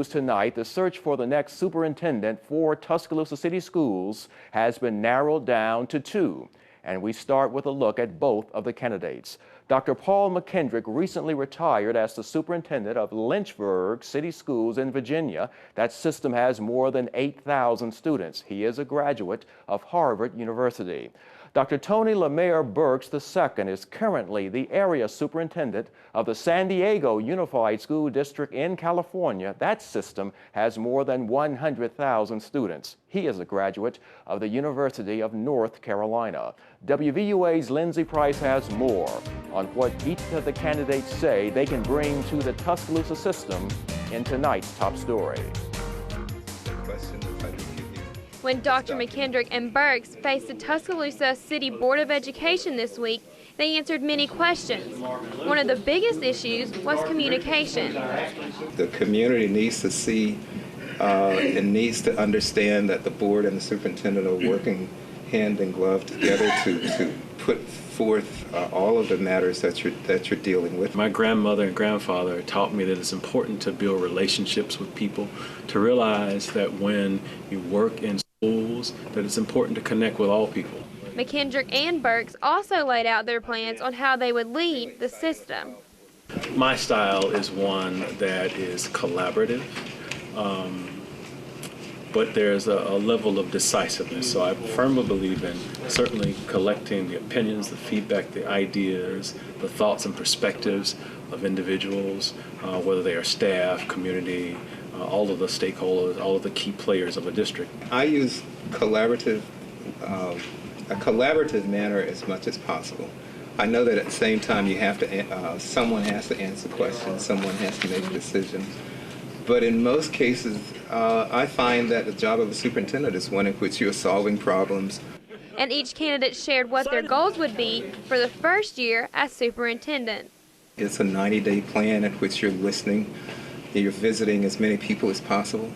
Tonight, the search for the next superintendent for Tuscaloosa City Schools has been narrowed down to two, and we start with a look at both of the candidates. Dr. Paul McKendrick recently retired as the superintendent of Lynchburg City Schools in Virginia. That system has more than 8,000 students. He is a graduate of Harvard University. Dr. Tony Lemaire Burks II is currently the area superintendent of the San Diego Unified School District in California. That system has more than 100,000 students. He is a graduate of the University of North Carolina. WVUA's Lindsay Price has more on what each of the candidates say they can bring to the Tuscaloosa system in tonight's top story. When Dr. McKendrick and Burks faced the Tuscaloosa City Board of Education this week, they answered many questions. One of the biggest issues was communication. The community needs to see and needs to understand that the board and the superintendent are working hand in glove together to put forth all of the matters that you're dealing with. My grandmother and grandfather taught me that it's important to build relationships with people, to realize that when you work in schools, that it's important to connect with all people. McKendrick and Burks also laid out their plans on how they would lead the system. My style is one that is collaborative, but there's a level of decisiveness. So I firmly believe in certainly collecting the opinions, the feedback, the ideas, the thoughts and perspectives of individuals, whether they are staff, community, all of the stakeholders, all of the key players of a district. I use a collaborative manner as much as possible. I know that at the same time you have to, someone has to answer questions, someone has to make a decision. But in most cases, I find that the job of a superintendent is one in which you're solving problems. And each candidate shared what their goals would be for the first year as superintendent. It's a 90-day plan in which you're listening, you're visiting as many people as possible,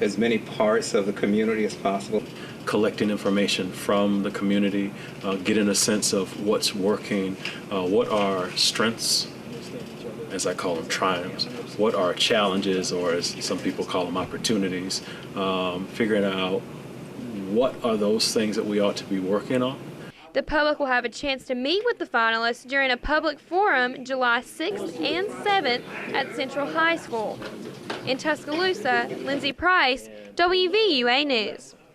as many parts of the community as possible. Collecting information from the community, getting a sense of what's working, what are strengths, as I call them, triumphs, what are challenges, or as some people call them, opportunities, figuring out what are those things that we ought to be working on. The public will have a chance to meet with the finalists during a public forum July 6th and 7th at Central High School. In Tuscaloosa, Lindsay Price, WVUA News.